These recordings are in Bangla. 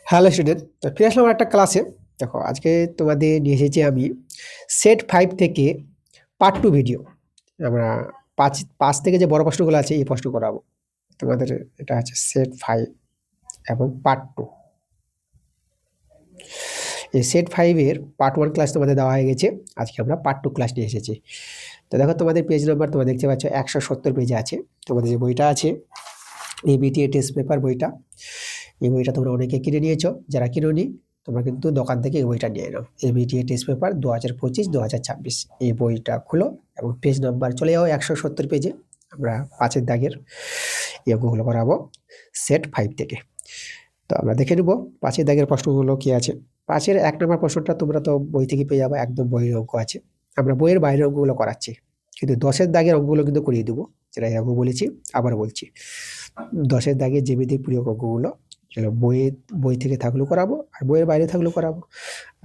হ্যালো স্টুডেন্ট, তো ফিরে আসলাম একটা ক্লাসে। দেখো, আজকে তোমাদের নিয়ে এসেছি আমি সেট 5 থেকে পার্ট 2 ভিডিও। আমরা 5 থেকে যে বড় প্রশ্নগুলো আছে এই প্রশ্ন করাবো তোমাদের। এটা আছে সেট 5 এবং পার্ট 2। এই সেট 5 এর পার্ট 1 ক্লাস তোমাদের দেওয়া হয়ে গেছে। আজকে আমরা পার্ট 2 ক্লাস নিয়ে এসেছি। তো দেখো, তোমাদের পেজ নাম্বার তোমরা দেখতে পাচ্ছ 170 পেজে আছে। তোমাদের যে বইটা আছে এবিটিএ টেস্ট পেপার বইটা, এই বইটা তোমরা অনেকে কিনে নিয়েছো। যারা কিনোনি, তোমরা কিন্তু দোকান থেকে এই বইটা নিয়ে নাও। এবিটিএ টেস্ট পেপার 2025-2026 এই বইটা খুলো এবং পেজ নাম্বার চলে যাও 170 পেজে। আমরা 5-এর দাগের এই অঙ্কগুলো করাবো সেট 5 থেকে। তো আমরা দেখে নেব 5-এর দাগের প্রশ্নগুলো কি আছে। 5-এর 1 নম্বর প্রশ্নটা তোমরা তো বই থেকে পেয়ে যাবে, একদম বইয়ের অঙ্ক আছে। আমরা বইয়ের বাইরের অঙ্কগুলো করাচ্ছি, কিন্তু 10-এর দাগের অঙ্কগুলো কিন্তু করিয়ে দেবো। যেটা এর আগে বলেছি, আবার বলছি, 10-এর দাগের জ্যামিতিক প্রিয় অঙ্কগুলো যেগুলো বই থেকে থাকলেও করাবো আর বইয়ের বাইরে থাকলেও করাবো।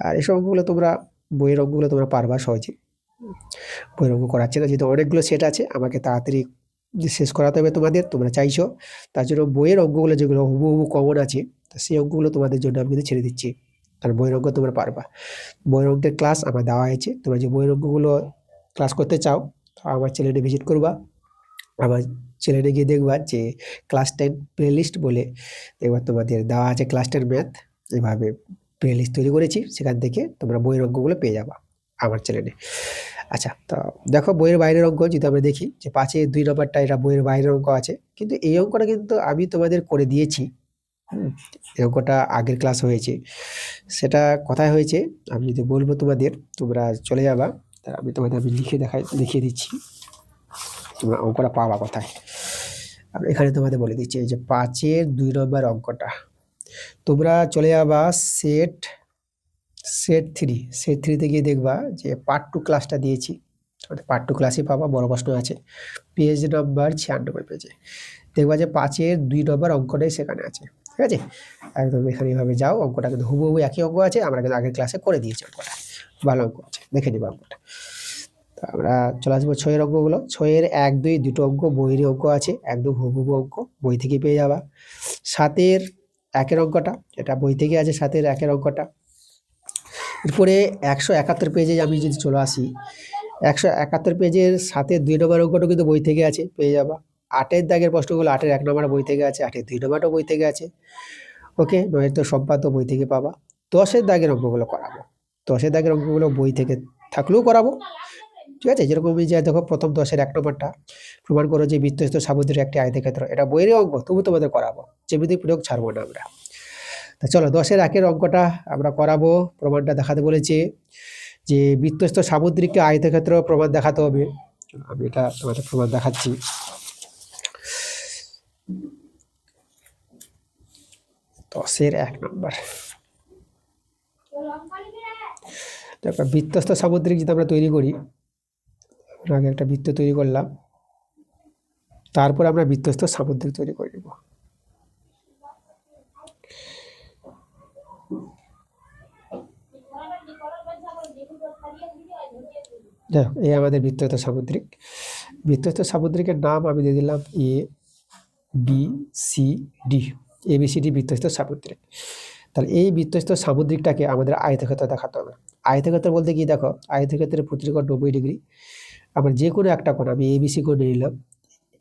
আর এসব অঙ্কগুলো তোমরা বইয়ের অঙ্কগুলো তোমরা পারবা সহজে। বইয়ের অঙ্ক করাচ্ছে না, যেহেতু অনেকগুলো সেট আছে, আমাকে তাড়াতাড়ি শেষ করাতে হবে তোমাদের, তোমরা চাইছো। তার জন্য বইয়ের অঙ্কগুলো যেগুলো হুবহু কমন আছে, তো সেই অঙ্কগুলো তোমাদের জন্য আমি কিন্তু ছেড়ে দিচ্ছি। কারণ বইয়ের অঙ্ক তোমরা পারবা। বইয়ের অঙ্কের ক্লাস আমার দেওয়া হয়েছে। তোমরা যে বইয়ের অঙ্কগুলো ক্লাস করতে চাও, তো আমার চ্যানেলে ভিজিট করবা। আমার চ্যানেলে গিয়ে দেখবা যে ক্লাস 10 প্লেলিস্ট বলে দেখবা তোমাদের দেওয়া আছে ক্লাস 10 ম্যাথ। এভাবে প্লেলিস্ট তৈরি করেছি, সেখান থেকে তোমরা বইয়ের অঙ্কগুলো পেয়ে যাবা আমার চ্যানেলে। আচ্ছা, তো দেখো বইয়ের বাইরের অঙ্ক যদি আমরা দেখি যে 5-এ 2 নম্বরটা, এটা বইয়ের বাইরের অঙ্ক আছে, কিন্তু এই অঙ্কটা কিন্তু আমি তোমাদের করে দিয়েছি। এই অঙ্কটা আগের ক্লাস হয়েছে। সেটা কোথায় হয়েছে আমি যদি বলবো তোমাদের, তোমরা চলে যাবা। আমি তোমাদের দেখিয়ে দিচ্ছি তোমরা অঙ্কটা পাবা কোথায়। আমি এখানে তোমাদের বলে দিচ্ছি, এই যে 5-এর 2 নম্বর অঙ্কটা তোমরা চলে যাবা সেট 3 তে গিয়ে দেখবা যে পার্ট 2 ক্লাসটা দিয়েছি। পার্ট 2 ক্লাসই পাবা, বড় প্রশ্ন আছে পেজ নাম্বার 96 পেজে। দেখবা যে 5-এর 2 নম্বর অঙ্কটাই সেখানে আছে। ঠিক আছে, একদম এখানে এভাবে যাও। অঙ্কটা কিন্তু হুবহু একই অঙ্ক আছে, আমরা কিন্তু আগের ক্লাসে করে দিয়েছি। অঙ্কটা ভালো অঙ্ক আছে, দেখে নিবা অঙ্কটা। আমরা চলে আসবো 6-এর অঙ্কগুলো। 6-এর 1-2 দুটো অঙ্ক বইয়ের অঙ্ক আছে, একদম হুবহু অঙ্ক, বই থেকে পেয়ে যাবা। 7-এর 1-এর অঙ্কটা, এটা বই থেকে আছে 7-এর 1-এর অঙ্কটা। এরপরে 171 পেজে আমি যদি চলে আসি, 171 পেজের 7-এর 2 নম্বর অঙ্কটা কিন্তু বই থেকে আছে, পেয়ে যাবা। 8-এর দাগের প্রশ্নগুলো 8-এর 1 নম্বর বই থেকে আছে, 8-এর 2 নম্বরটাও বই থেকে আছে। ওকে, 9-এর তো সম্পাদ্য বই থেকে পাবা। 10-এর দাগের অঙ্কগুলো করাবো। 10-এর দাগের অঙ্কগুলো বই থেকে থাকলেও করাবো। ঠিক আছে, যেরকম এই যে দেখো প্রথম 10-এর 1 নম্বরটা, প্রমাণ করো যে বৃত্তস্থ সামুদ্রিক একটি আয়তক্ষেত্র। এটা বইয়ের অঙ্ক, তবু তোমাদের করাবো, জ্যামিতিক প্রয়োগ ছাড়বো না আমরা। তা চলো 10-এর 1-এর অঙ্কটা আমরা করাবো। প্রমাণটা দেখাতে বলেছে যে বৃত্তস্থ সামুদ্রিক আয়তক্ষেত্র প্রমাণ দেখাতে হবে। আমি এটা তোমাদের প্রমাণ দেখাচ্ছি। 10-এর 1 নম্বর দেখো, বৃত্তস্থ সামুদ্রিক যদি আমরা তৈরি করি, আগে একটা বৃত্ত তৈরি করলাম, তারপর আমরা বৃত্তস্থ সামুদ্রিক তৈরি করে নেব। দেখো, এই আমাদের বৃত্তস্থ সামুদ্রিক। বৃত্তস্থ সামুদ্রিকের নাম আমি দিয়ে দিলাম ABCD। ABCD বৃত্তস্থ সামুদ্রিক। তাহলে এই বৃত্তস্থ সামুদ্রিকটাকে আমাদের আয়তক্ষেত্র দেখাতে হবে। আয়তক্ষেত্র বলতে কি, দেখো আয়তক্ষেত্রের প্রতিটি কোণ 90 ডিগ্রি। আমরা যে কোনো একটা কোণ, আমি ABC কোণ নিলাম,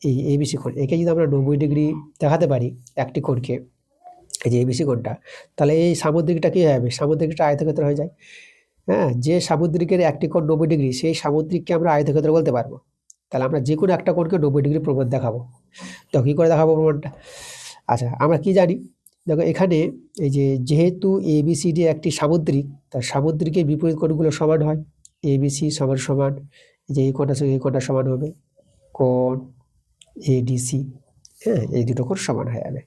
এই ABC কোণ, একে যদি আমরা 90 ডিগ্রি দেখাতে পারি একটি কোণকে, এই যে ABC কোণটা, তাহলে এই সামুদ্রিকটা কী হবে, সামুদ্রিকটা আয়তক্ষেত্র হয়ে যায়। হ্যাঁ, যে সামুদ্রিকের একটি কোণ 90 ডিগ্রি, সেই সামুদ্রিককে আমরা আয়তক্ষেত্র বলতে পারবো। তাহলে আমরা যে কোনো একটা কোণকে 90 ডিগ্রি প্রমাণ দেখাবো। তো কী করে দেখাবো প্রমাণটা? আচ্ছা, আমরা কি জানি, দেখো এখানে এই যে যেহেতু ABCD একটি সামুদ্রিক, তার সামুদ্রিকের বিপরীত কোণগুলো সমান হয়। ABC সমান সমান, যে এই কোণটার সঙ্গে এই কোণটা সমান হবে, কোণ ADC। হ্যাঁ, এই দুটো কোণ সমান হয়ে যাবে,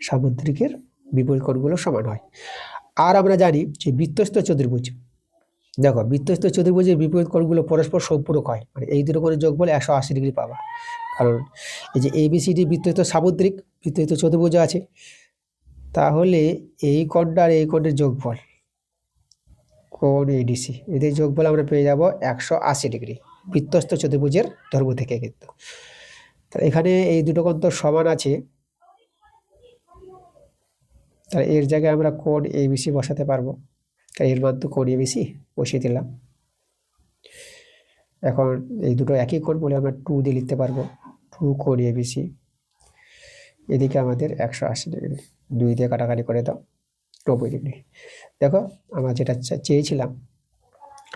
সামুদ্রিকের বিপরীত কোণগুলো সমান হয়। আর আমরা জানি যে বৃত্তস্থ চতুর্ভুজ, দেখো বৃত্তস্থ চতুর্ভুজের বিপরীত কোণগুলো পরস্পর সম্পূরক হয়, মানে এই দুটো কোণের যোগফল 180 ডিগ্রি পাবা। কারণ এই যে ABCD বৃত্তস্থ সামুদ্রিক, বৃত্তস্থ চতুর্ভুজ আছে, তাহলে এই কোণটা আর এই কোণের যোগফল, কোণ ADC, এদের যোগফল আমরা পেয়ে যাব 180 ডিগ্রি বৃত্তস্থ চতুর্ভুজের ধর্ম থেকে। কিন্তু এখানে এই দুটো কোণ তো সমান আছে, তাহলে এর জায়গায় আমরা কোণ এবিসি বসাতে পারবো, কারণ এর মান তো কোণ এবিসি, বসিয়ে দিলাম। এখন এই দুটো একই কোণ বলে আমরা 2 দিয়ে লিখতে পারবো, 2 কোণ এবিসি। এদিকে আমাদের 180 ডিগ্রি, 2 দিয়ে কাটাকাটি করে দাও, 90 ডিগ্রি। দেখো আমরা যেটা চেয়েছিলাম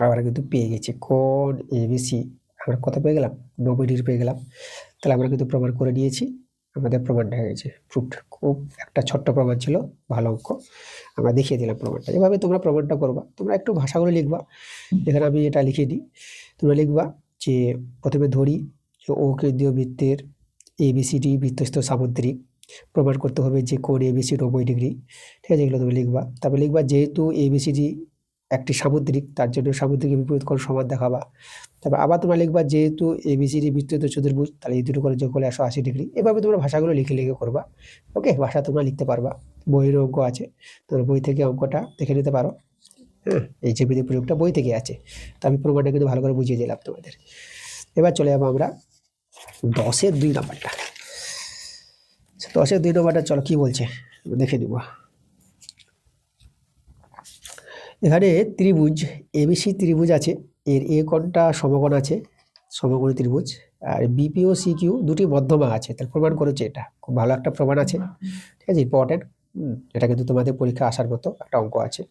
আমরা কিন্তু পেয়ে গেছি, কোণ এবিসি আমরা কত পেয়ে গেলাম, 90 ডিগ্রি পেয়ে গেলাম। তাহলে আমরা কিন্তু প্রমাণ করে নিয়েছি, আমাদের প্রমাণটা হয়ে গেছে প্রুফড। খুব একটা ছোট্ট প্রমাণ ছিল, ভালো অঙ্ক, আমরা দেখিয়ে দিলাম প্রমাণটা। এভাবে তোমরা প্রমাণটা করবা, তোমরা একটু ভাষাগুলো লিখবা। এখানে আমি এটা লিখে দিই, তোমরা লিখবা যে প্রথমে ধরি যে ও কেন্দ্রীয় বৃত্তের এবিসিডি বৃত্তস্থ সামুদ্রিক, প্রমাণ করতে হবে যে কোণ এবিসি 90 ডিগ্রি, ঠিক আছে, এগুলো তুমি লিখবা। তারপর লিখবা যেহেতু এবিসিডি একটি সামুদ্রিক, তার জন্য সামুদ্রিকের বিপরীত কোণ সমান দেখাবা। তারপর আবার তোমরা লিখবা যেহেতু এবিসিডি বৃত্তীয় চতুর্ভুজ, তাহলে এই দুটো করে যোগ করলে 180 ডিগ্রি। এভাবে তোমরা ভাষাগুলো লিখে লিখে করবা। ওকে, ভাষা তোমরা লিখতে পারবা, বইয়ের অঙ্ক আছে, তোমরা বই থেকে অঙ্কটা দেখে নিতে পারো। হ্যাঁ, এই জ্যামিতি প্রয়োগটা বই থেকে আছে, তো আমি প্রমাণটা কিন্তু ভালো করে বুঝিয়ে দিলাম তোমাদের। এবার চলে যাবো আমরা 10-এর 2 নম্বরটা। 10-এর 2 নম্বরটা চলো কি বলছে দেখে নিব। এখানে ত্রিভুজ এবিসি ত্রিভুজ আছে, এর এ কোণটা সমকোণ আছে, সমকোণী ত্রিভুজ, আর বিপি ও সিকিউ দুটি মধ্যমা আছে। তাহলে প্রমাণ করেছে, এটা খুব ভালো একটা প্রমাণ আছে, ঠিক আছে, ইম্পর্টেন্ট। এটা কিন্তু তোমাদের পরীক্ষা আসার মতো একটা অঙ্ক আছে।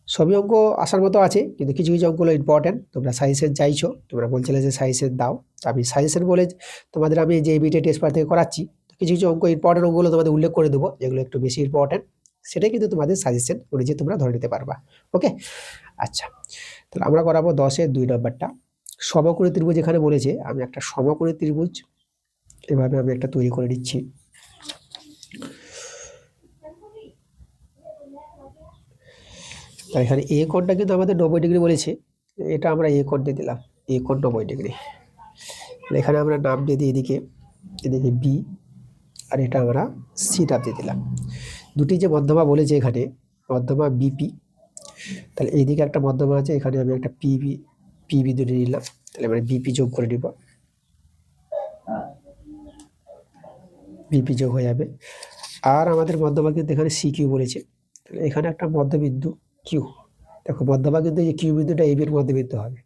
সবই অঙ্ক আসার মতো আছে, কিন্তু কিছু কিছু অঙ্কগুলো ইম্পর্টেন্ট। তোমরা সাজেশন চাইছো, তোমরা বলছিলে যে সাজেশন দাও, আমি সাজেশন বলে তোমাদের আমি যে বিটে টেস্ট পেপার থেকে করাচ্ছি, কিছু কিছু অঙ্ক ইম্পর্টেন্ট অঙ্কগুলো তোমাদের উল্লেখ করে দেবো, যেগুলো একটু বেশি ইম্পর্টেন্ট, সেটাই কিন্তু তোমাদের সাজেশন অনুযায়ী তোমরা ধরে নিতে পারবা। ওকে, আচ্ছা, তাহলে আমরা করাবো 10-এর 2 নম্বরটা। সমকোণী ত্রিভুজ এখানে বলেছে, আমি একটা সমকোণী ত্রিভুজ এভাবে আমি একটা তৈরি করে নিচ্ছি। তাই এখানে এ কোণটা কিন্তু আমাদের 90 ডিগ্রি বলেছে, এটা আমরা এ কোণ দিয়ে দিলাম, এ কোণ 90 ডিগ্রি। এখানে আমরা নাম দিয়ে দিই এদিকে, এদিকে বি, আর এটা আমরা সি নাম দিয়ে দিলাম। দুটি যে মধ্যমা বলেছে এখানে, মধ্যমা বিপি, তাহলে এইদিকে একটা মধ্যমা আছে, এখানে আমি একটা পি বিন্দু নিয়ে নিলাম, তাহলে আমরা বিপি যোগ করে নিব, বিপি যোগ হয়ে যাবে। আর আমাদের মধ্যমা কিন্তু এখানে সি কিউ বলেছে, তাহলে এখানে একটা মধ্যবিন্দু কিউ, দেখো মধ্যমা কিন্তু এই যে কিউ বিন্দুটা এই বির মধ্যবিন্দু হবে,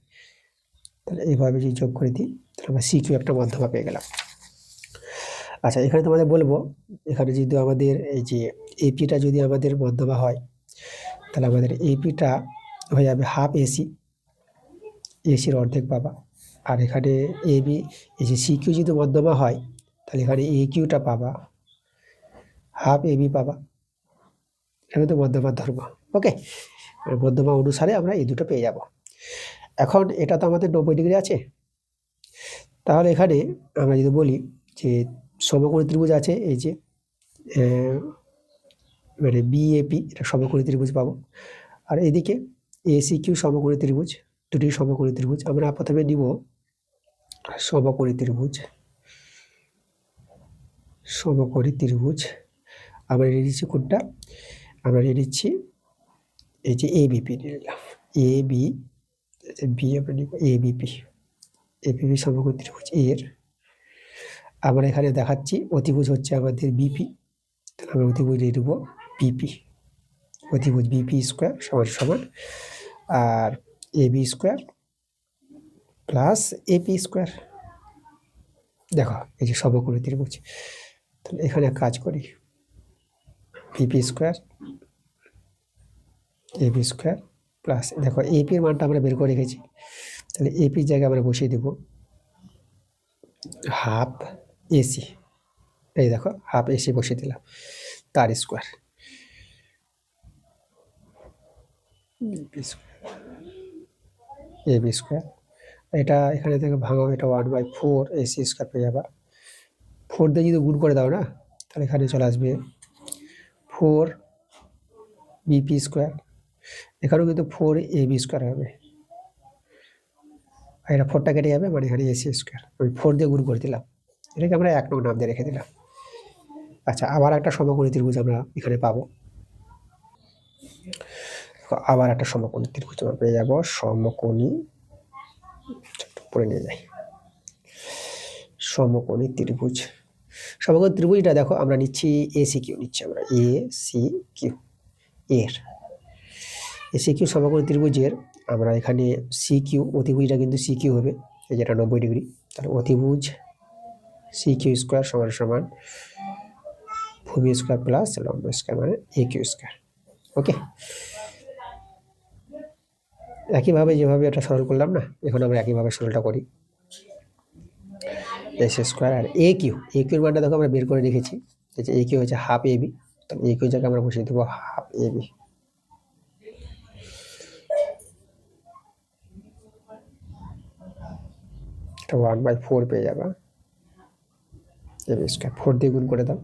তাহলে এইভাবে যদি যোগ করে দিই, তাহলে আমরা সি কিউ একটা মধ্যমা পেয়ে গেলাম। আচ্ছা, এখানে তোমাদের বলবো, এখানে যদি আমাদের এই যে এপিটা যদি আমাদের মধ্যমা হয়, তাহলে আমাদের এপিটা হয়ে যাবে হাফ এসি, এসির অর্ধেক পাবা। আর এখানে এবি, এই যে সি কিউ যদি মধ্যমা হয়, তাহলে এখানে এ কিউটা পাবা, হাফ এবি পাবা, এখানে তো মধ্যমা ধর্ম। ওকে, মধ্যমা অনুসারে আমরা এই দুটো পেয়ে যাব। এখন এটা তো আমাদের 90 ডিগ্রি আছে, তাহলে এখানে আমরা যদি বলি যে সমকোণী ত্রিভুজ আছে, এই যে মানে বিএপি, এটা সমকোণী ত্রিভুজ পাবো। আর এদিকে এসি কিউ সমকোণী ত্রিভুজ, দুটি সমকোণী ত্রিভুজ। আমরা প্রথমে নিব সমকোণী ত্রিভুজ, সমকোণী ত্রিভুজ আমরা নিয়ে নিচ্ছি কোনটা, আমরা নিয়ে নিচ্ছি এই যে এবিপি নিয়ে নিলাম, এবি, বি আমরা নিব এবিপি, এবিপি সমকোণী ত্রিভুজ। এর আমরা এখানে দেখাচ্ছি অতিভুজ হচ্ছে আমাদের বিপি, তাহলে আমরা অতিভুজ নিয়ে নেব বিপি, অতিভুজ বিপি স্কোয়ার সমান সমান, আর AB square plus AP square. দেখো এই যে সমকোণী ত্রিভুজ, তাহলে এখানে কাজ করি, BP square AB square plus, দেখো এপির মানটা আমরা বের করে রেখেছি, তাহলে এপির জায়গায় আমরা বসিয়ে দেব হাফ এসি, এই দেখো হাফ এসি বসিয়ে দিলাম, তার স্কোয়ার, এবি স্কোয়ার, এটা এখানে থেকে ভাঙাও, এটা 1/4 এসি স্কোয়ার পেয়ে যাবা। 4 দিয়ে যদি গুণ করে দাও না, তাহলে এখানে চলে আসবে 4 বিপি স্কোয়ার, এখানেও কিন্তু 4 এবি স্কোয়ার হবে, আর এটা 4টা কেটে যাবে, মানে এখানে এসি স্কোয়ার, ওই 4 দিয়ে গুণ করে দিলাম, এটাকে আমরা 1 নং নাম দিয়ে রেখে দিলাম। আচ্ছা, আবার একটা সমকোণী ত্রিভুজ আমরা এখানে পাবো, আবার একটা সমকোণী ত্রিভুজ আমরা পেয়ে যাবো, সমকোণী, উপরে নিয়ে যাই, সমকোণী ত্রিভুজ। সমকোণ ত্রিভুজটা দেখো আমরা নিচ্ছি এসি কিউ নিচ্ছি আমরা এসি কিউ এর এসি কিউ সমকোণ ত্রিভুজের আমরা এখানে সি কিউ অতিভুজটা কিন্তু সি কিউ হবে এই যেটা 90 ডিগ্রি তাহলে অতিভুজ সি কিউ স্কোয়ার সমান সমান ভূমি স্কোয়ার প্লাস লম্ব স্কোয়ার মানে এ কিউ স্কোয়ার। ওকে, একইভাবে যেভাবে এটা সরল করলাম না, এখন আমরা একইভাবে সরলটা করি। এস স্কোয়ার আর এ কিউর মানটা দেখো আমরা বের করে রেখেছি, যে এ কিউ হচ্ছে হাফ এ বি, তাহলে এ কিউ জায়গায় আমরা বসিয়ে দেবো হাফ এ বি। এটা 1/4 পেয়ে যাবা এ বি স্কোয়ার। 4 দিয়ে গুণ করে দাও,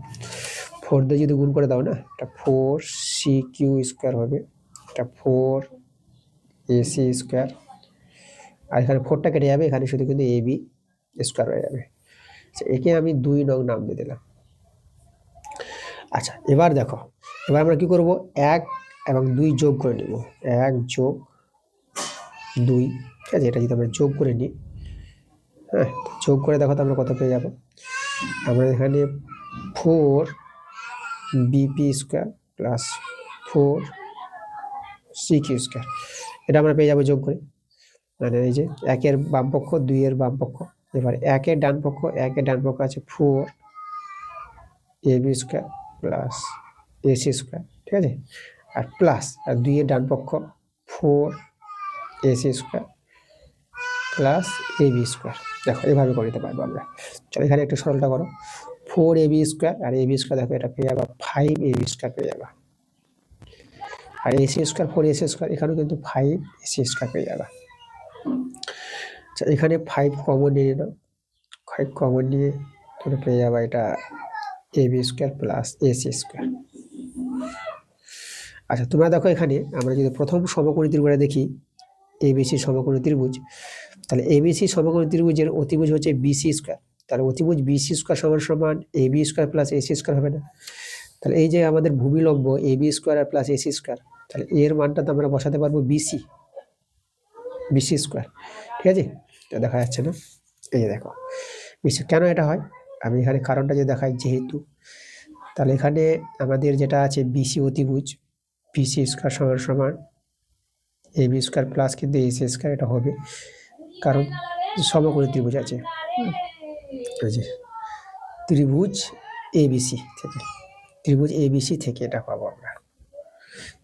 4 দিয়ে যদি গুণ করে দাও না, এটা 4 সি কিউ স্কোয়ার হবে, এটা 4 এসি স্কোয়ার, আর এখানে 4টা কেটে যাবে, এখানে শুধু কিন্তু এ বি স্কোয়ার হয়ে যাবে। একে আমি 2 নং নাম দিয়ে দিলাম। আচ্ছা, এবার দেখো, এবার আমরা কি করব, 1 এবং 2 যোগ করে নেব, 1 যোগ 2, ঠিক আছে, এটা যদি আমরা যোগ করে নিই, হ্যাঁ, যোগ করে দেখো তো আমরা কত পেয়ে যাব। আমরা এখানে 4 BP square plus 4 CQ square, এটা আমরা পেয়ে যাবো যোগ করে, মানে এই যে 1-এর বাম পক্ষ 2-এর বাম পক্ষ। এবার 1-এর ডান পক্ষ আছে 4 A B square plus AC square, ঠিক আছে, আর প্লাস আর 2-এর ডান পক্ষ 4 AC square plus A B square. দেখো এভাবে করে দিতে পারবো আমরা। চলো এখানে একটু সরলটা করো, 4 A B square R A B square, দেখো এটা পেয়ে যাবা 5 এ বি স্কোয়ার পেয়ে যাবা, আর এসি স্কোয়ার 4 এসি স্কোয়ার, এখানেও কিন্তু 5 এসি স্কোয়ার পেয়ে যাবা। আচ্ছা, এখানে 5 কমন নিয়ে নাও, 5 কমন নিয়ে তোমরা পেয়ে যাবা এটা A B square plus AC square. আচ্ছা, তোমরা দেখো এখানে আমরা যদি প্রথম সমকোণী ত্রিভুজটা দেখি, এবিসি সমকোণী ত্রিভুজ, তাহলে এবিসি সমকোণী ত্রিভুজের অতিভুজ হচ্ছে বিসি স্কোয়ার, তাহলে অতিভুজ বিসি স্কোয়ার সমান সমান A B square plus AC square হবে না। তাহলে এই যে আমাদের ভূমিলম্ব এ বি স্কোয়ার আর প্লাস এসি স্কোয়ার, তাহলে এর মানটা তো আমরা বসাতে পারবো বিসি স্কোয়ার, ঠিক আছে, দেখা যাচ্ছে না, এই যে দেখো বিসি। কেন এটা হয় আমি এখানে কারণটা যে দেখাই, যেহেতু তাহলে এখানে আমাদের যেটা আছে বিসি অতিভুজ বিসি স্কোয়ার সমান সমান এ বি স্কোয়ার প্লাস কিন্তু এসি স্কোয়ার, এটা হবে কারণ সমকোণী ত্রিভুজ আছে, ত্রিভুজ এবিসি থেকে এটা পাবো আমরা,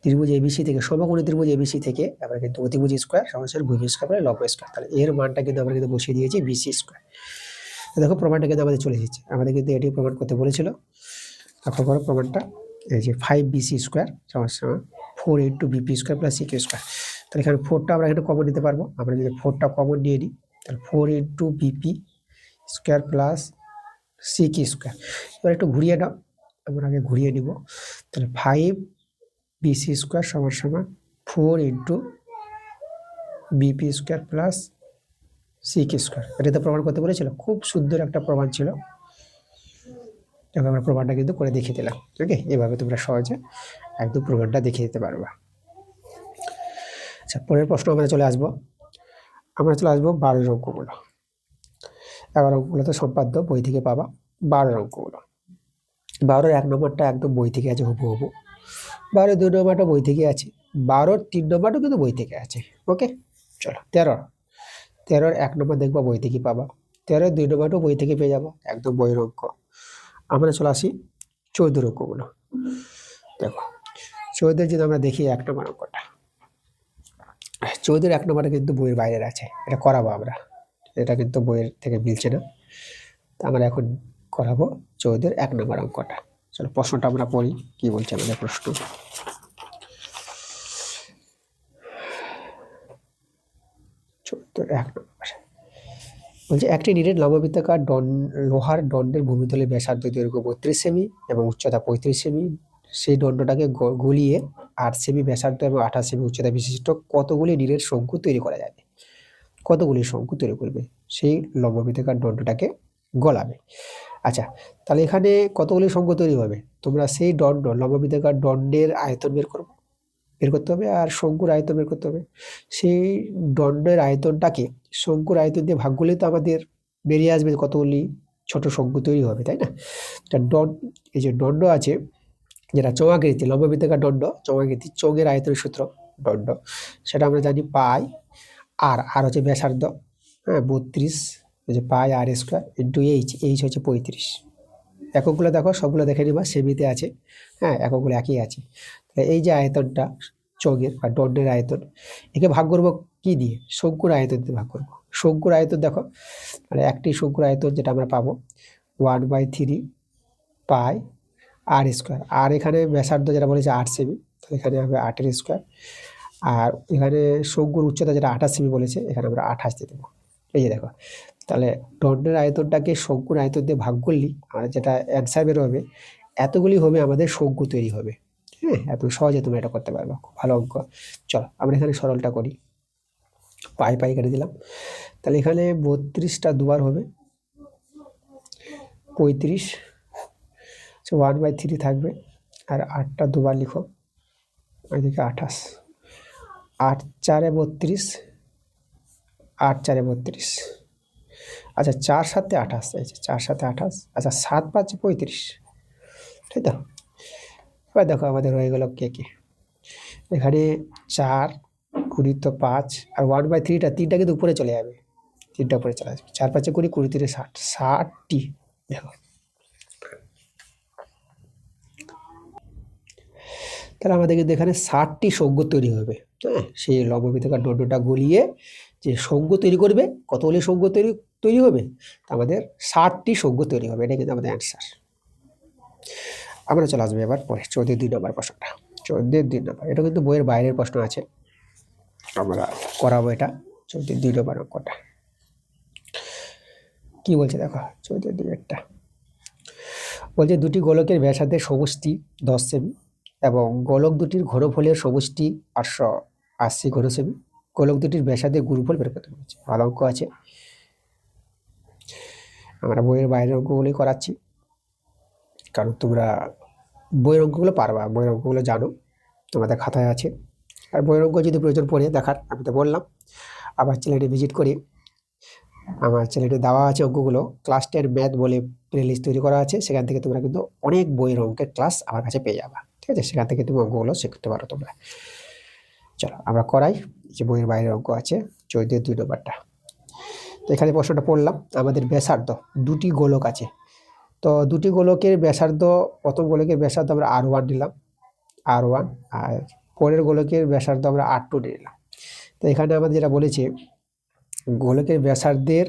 ত্রিভুজ এবিসি থেকে, সমকোণী ত্রিভুজ এবিসি থেকে আমরা কিন্তু অতিভুজ স্কোয়ার সমান ভূমি স্কোয়ার মানে লম্ব স্কোয়ার, তাহলে এর মানটা কিন্তু আমরা কিন্তু বসিয়ে দিয়েছি বিসি স্কোয়ার। দেখো প্রমাণটা কিন্তু আমাদের চলে এসেছে, আমাদের কিন্তু এটি প্রমাণ করতে বলেছিল। লক্ষ্য করো প্রমাণটা, এই যে 5 বিসি স্কোয়ার সমান 4 into BP square plus CQ square. তাহলে এখানে 4টা আমরা এখানে কমন নিতে পারবো, আমরা যদি 4টা কমন নিয়ে নিই, তাহলে 4 into BP square plus CQ square. এবার একটু ঘুরিয়ে নাও, আমরা আগে ঘুরিয়ে নিব, তাহলে 5 বিসি স্কোয়ার সমান 4 into BP square plus CQ square. এটা তো প্রমাণ করতে বলেছিল, খুব সুন্দর একটা প্রমাণ ছিল, আমরা প্রমাণটা কিন্তু করে দেখিয়ে দিলাম। ওকে, এভাবে তোমরা সহজে একদম প্রমাণটা দেখিয়ে দিতে পারবা। আচ্ছা, পরের প্রশ্ন আমরা চলে আসবো 12 অঙ্কগুলো। 11 অঙ্কগুলো তো সম্পাদ্য, বই থেকে পাবা। 12 অঙ্কগুলো, 12 1 নম্বরটা একদম বই থেকে আছে হুবহু, 12 2 নম্বরটা বই থেকে আছে, 12 3 নম্বরটাও কিন্তু বই থেকে আছে। ওকে, চলো 13 1 নম্বর দেখবা বই থেকে পাবা, 13 2 নম্বরটাও বই থেকে পেয়ে যাবো, একদম বইয়ের অঙ্ক। আমরা চলে আসি 14 অঙ্কগুলো। দেখো 14 যদি আমরা দেখি 1 নম্বর অঙ্কটা, 14 1 নম্বরটা কিন্তু বইয়ের বাইরের আছে, এটা করাবো আমরা, এটা কিন্তু বইয়ের থেকে মিলছে না, তো আমরা এখন করাবো 14 1 নম্বর অঙ্কটা। চলো প্রশ্নটা আমরা পড়ি, কি বলছে আমাদের প্রশ্ন। 14 1 নম্বর বলছে, একটি নিরেট লম্ববৃত্তাকার লোহার দণ্ডের ভূমিতলে ব্যাসার্ধ দৈর্ঘ্য 32 সেমি এবং উচ্চতা 35 সেমি, সেই দণ্ডটাকে গলিয়ে 8 সেমি ব্যাসার্ধ এবং 28 সেমি উচ্চতা বিশিষ্ট কতগুলি নিরেট শঙ্কু তৈরি করা যাবে, কতগুলি শঙ্কু তৈরি করবে, সেই লম্ববৃত্তাকার দণ্ডটাকে গলাবে। আচ্ছা, তাহলে এখানে কতগুলি শঙ্কু তৈরি হবে, তোমরা সেই দণ্ড লম্ববৃত্তাকার দণ্ডের আয়তন বের করতে হবে, আর শঙ্কুর আয়তন বের করতে হবে। সেই দণ্ডের আয়তনটাকে শঙ্কুর আয়তন দিয়ে ভাগ করলে তো আমাদের বেরিয়ে আসবে কতগুলি ছোট শঙ্কু তৈরি হবে, তাই না? এই যে দণ্ড আছে, যেটা চৌমাকৃতি, লম্ববৃত্তাকার দণ্ড চৌমাকৃতি, চোঙের আয়তনের সূত্র দণ্ড, সেটা আমরা জানি পাই আর হচ্ছে ব্যাসার্ধ, হ্যাঁ 32, এই যে পাই আর স্কোয়ার ইন্টু এইচ হচ্ছে 35। এককগুলো দেখো, সবগুলো দেখে নিবা, সেমিতে আছে, হ্যাঁ এককগুলো একই আছে। তাহলে এই যে আয়তনটা চোঙের বা দণ্ডের আয়তন, একে ভাগ করবো কি দিয়ে? শঙ্কুর আয়তন দিয়ে ভাগ করবো। শঙ্কুর আয়তন দেখো, মানে একটি শঙ্কুর আয়তন যেটা আমরা পাবো 1/3 পাই আর স্কোয়ার, আর এখানে ব্যাসার্ধ যেটা বলেছে 8 সেমি, তাহলে এখানে হবে 8 এর স্কোয়ার, আর এখানে শঙ্কুর উচ্চতা যেটা 28 সেমি বলেছে, এখানে আমরা 28 দিয়ে দেবো। এই যে দেখো, তাহলে দণ্ডের আয়তনটাকে শঙ্কুর আয়তন দিয়ে ভাগ করলি আর যেটা অ্যান্সার বেরোবে, এতগুলি হবে আমাদের শঙ্কু তৈরি হবে। হ্যাঁ, এত সহজে তুমি এটা করতে পারবে, খুব ভালো অঙ্ক। চলো আমরা এখানে সরলটা করি, পাই কেটে দিলাম। তাহলে এখানে 32টা দুবার হবে 35, 1/3 থাকবে, আর 8টা দুবার লিখো, ওইদিকে 28, 8 4 32, 8 4 32, আচ্ছা 4 7 28, এই যে 4 7 28, আচ্ছা 7 5 35, তাই তো? এবার দেখো আমাদের হয়ে গেল কে এখানে 4 গুণিত 5 আর 1/3টা, 3টা কিন্তু উপরে চলে যাবে, 3টা উপরে চলে আসবে, 4 5 20, 20 3 60, 60টি। দেখো তাহলে আমাদের কিন্তু এখানে 60টি শঙ্কু তৈরি হবে। হ্যাঁ, সেই লম্ববৃত্তাকার দণ্ডটা গলিয়ে যে শঙ্কু তৈরি করবে, কতগুলি শঙ্কু তৈরি হবে? আমাদের 60টি শঙ্কু তৈরি হবে, এটা কিন্তু আমাদের অ্যান্সার। আমরা চলে আসবে এবার পরে 14 নম্বর প্রশ্নটা। 14 নম্বর, এটা কিন্তু বইয়ের বাইরের প্রশ্ন আছে, আমরা করাবো এটা 14 নম্বর অঙ্কটা। কি বলছে দেখো 14 বলছে দুটি গোলকের ব্যাসার্ধের সমষ্টি 10 সেমি এবং গোলক দুটির ঘনফলের সমষ্টি 880 ঘন সেমি। গোলক দুটির ব্যাসার্ধের গুণফল বের করতে বলছে। ভালো অঙ্ক আছে, আমরা বইয়ের বাইরের অঙ্কগুলোই করাচ্ছি, কারণ তোমরা বইয়ের অঙ্কগুলো পারবা, বইয়ের অঙ্কগুলো জানো, তোমাদের খাতায় আছে। আর বইয়ের অঙ্ক যদি প্রয়োজন পড়ে দেখার, আমি তো বললাম, আবার চ্যানেলটি ভিজিট করে, আমার চ্যানেলে দেওয়া আছে অঙ্কগুলো, ক্লাস 10 ম্যাথ বলে প্লেলিস্ট তৈরি করা আছে, সেখান থেকে তোমরা কিন্তু অনেক বইয়ের অঙ্কের ক্লাস আমার কাছে পেয়ে যাবা, ঠিক আছে? সেখান থেকে তুমি অঙ্কগুলো শিখতে পারো তোমরা। চলো আমরা করাই, যে বইয়ের বাইরের অঙ্ক আছে 14 নম্বরটা। তো এখানে প্রশ্নটা পড়লাম, আমাদের ব্যাসার্ধ, দুটি গোলক আছে, তো দুটি গোলকের ব্যাসার্ধ, প্রথম গোলকের ব্যাসার্ধ আমরা R1 নিলাম, R1, আর পরের গোলকের ব্যাসার্ধ আমরা R2 নিলাম। তো এখানে আমাদের যেটা বলেছে, গোলকের ব্যাসার্ধের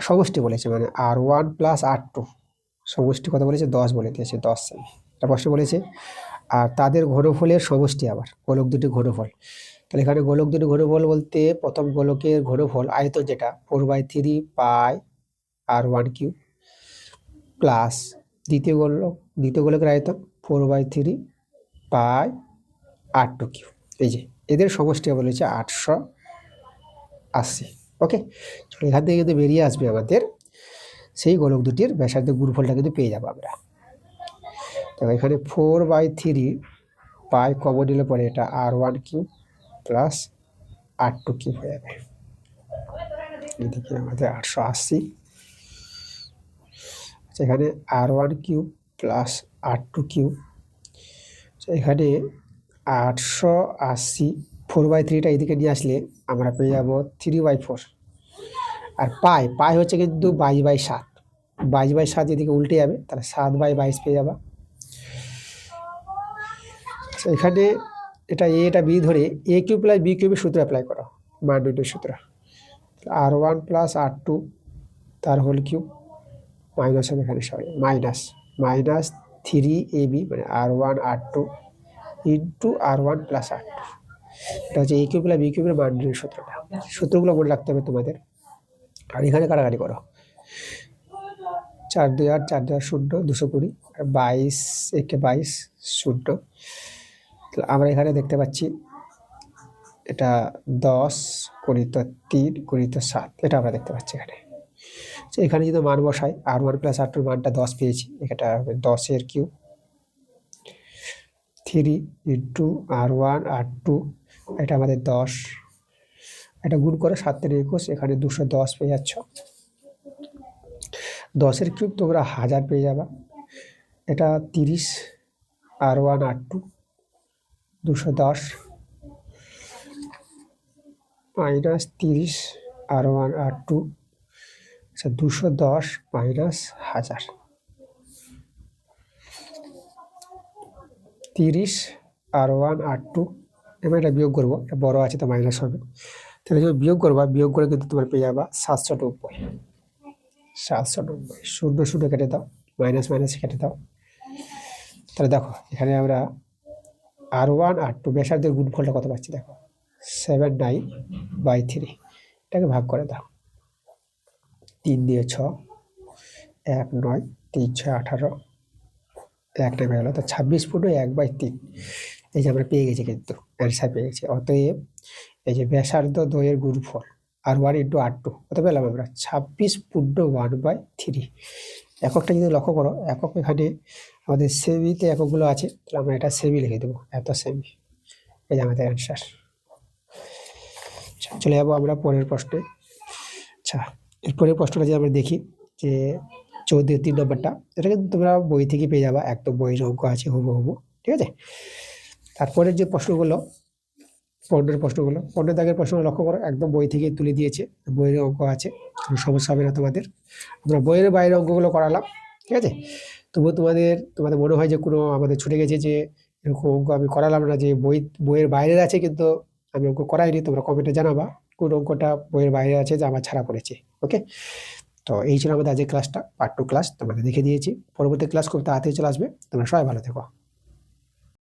সমষ্টি বলেছে, মানে R1 প্লাস R2 সমষ্টি কত বলেছে? 10 বলে দিয়েছে, 10 সেমি, এটা প্রশ্ন বলেছে। আর তাদের ঘনফলের সমষ্টি, আবার গোলক দুটি ঘনফল, তাহলে এখানে গোলক দুটি ঘনফল বলতে প্রথম গোলকের ঘনফল আয়তন যেটা 4/3 পাই R1 কিউব, প্লাস দ্বিতীয় গোলকের আয়তন 4/3 পাই R2 কিউব। এই যে এদের সমষ্টি বলেছে 880। ওকে, চলো এখান থেকে কিন্তু বেরিয়ে আসবে আমাদের সেই গোলক দুটির ব্যাসার্ধের গুণফলটা কিন্তু পেয়ে যাবো আমরা। তো এখানে 4/3 পাই কমন নিলে পরে এটা R1 cube plus R2 cube হয়ে যাবে, এদিকে আমাদের 880। এখানে R1 cube plus R2 cube, এখানে 880, 4/3টা এদিকে নিয়ে আসলে আমরা পেয়ে যাবো 3/4, আর পাই হচ্ছে কিন্তু 22/7, 22/7 এদিকে উল্টে যাবে, তাহলে 7/22 পেয়ে যাবা। এখানে এটা এটা বি ধরে এ কিউব প্লাস বি কিউবের সূত্র অ্যাপ্লাই করো, মাইনাসের সূত্র, R1 প্লাস R2 তার হোল কিউব মাইনাস হবে, এখানে সরি মাইনাস 3AB, মানে R1 R2 into R1 plus R2, এটা হচ্ছে এ কিউব প্লাস বি কিউবের মাইনাসের সূত্রটা। সূত্রগুলো মনে রাখতে হবে তোমাদের। আর এখানে কাটাকাটি করো, 4 2 8, 4 2 8 0, 220, আর 22 একে 22 0। আমরা এখানে দেখতে পাচ্ছি এটা 10 গুণিত 3 গুণিত 7, এটা আমরা দেখতে পাচ্ছি এখানে। এখানে যদি মান বসাই, R1 প্লাস R2 মানটা 10 পেয়েছি, এটা হবে 10 কিউব 3 ইন্টু R1 R2, এটা আমাদের 10, এটা গুণ করে 7 3 21, এখানে 210 পেয়ে যাচ্ছ। 10 কিউব তোমরা 1000 পেয়ে যাবা। এটা 30 R1 R2 210 minus 30 R1 R2 আচ্ছা 210 মাইনাস 1000 30 R1 R2 এবার এটা বিয়োগ করবো, এটা বড় আছে তো মাইনাস হবে, তাহলে যখন বিয়োগ করবা, বিয়োগ করে কিন্তু তোমার পেয়ে যাবা 790 শূন্য শূন্য কেটে দাও, মাইনাস মাইনাস কেটে দাও। তাহলে দেখো এখানে আমরা R1 R2 ব্যাসার্ধের গুণফলটা কত পাচ্ছি দেখো 79/3, এটাকে ভাগ করে দাও, 3 দিয়ে 6 1 9 3 6 18 একটা বের হলো, তো 26/1/3 এই যে আমরা পেয়ে গেছি, কিন্তু অ্যান্সার পেয়ে গেছি। অতএব এই যে ব্যাসার্ধ দ্বয়ের গুণফল R1 × R2 কত পেলাম আমরা 26/1/3। এককটা যদি লক্ষ্য করো, একক এখানে আমাদের সেমিতে এককগুলো আছে, তাহলে আমরা এটা সেমি লিখে দেবো, এত সেমি। এই যে আমাদের অ্যান্সার। চলে যাবো আমরা পরের প্রশ্নে। আচ্ছা এরপরের প্রশ্নটা যে আমরা দেখি যে 3 নম্বরটা, এটা কিন্তু তোমরা বই থেকে পেয়ে যাবা, একদম বইয়ের অঙ্ক আছে হুবহু, ঠিক আছে। তারপরের যে প্রশ্নগুলো 15 প্রশ্নগুলো, 15 দাগের প্রশ্নগুলো লক্ষ্য করো, একদম বই থেকে তুলে দিয়েছে, বইয়ের অঙ্ক আছে, কোনো সমস্যা হবে না তোমাদের। আমরা বইয়ের বাইরের অঙ্কগুলো করালাম, ঠিক আছে। তবুও তোমাদের মনে হয় যে কোনো আমাদের ছুটে গেছে, যে এরকম অঙ্ক আমি করালাম না, যে বইয়ের বাইরের আছে কিন্তু আমি অঙ্ক করাইনি, তোমরা কমেন্টে জানাবা কোন অঙ্কটা বইয়ের বাইরে আছে যে আমার ছাড়া পড়েছে। ওকে, তো এই ছিল আমাদের আজকের ক্লাসটা, পার্ট 2 ক্লাস তোমাদের দেখে দিয়েছি। পরবর্তী ক্লাস খুব তাড়াতাড়ি চলে আসবে, তোমরা সবাই ভালো থেকো।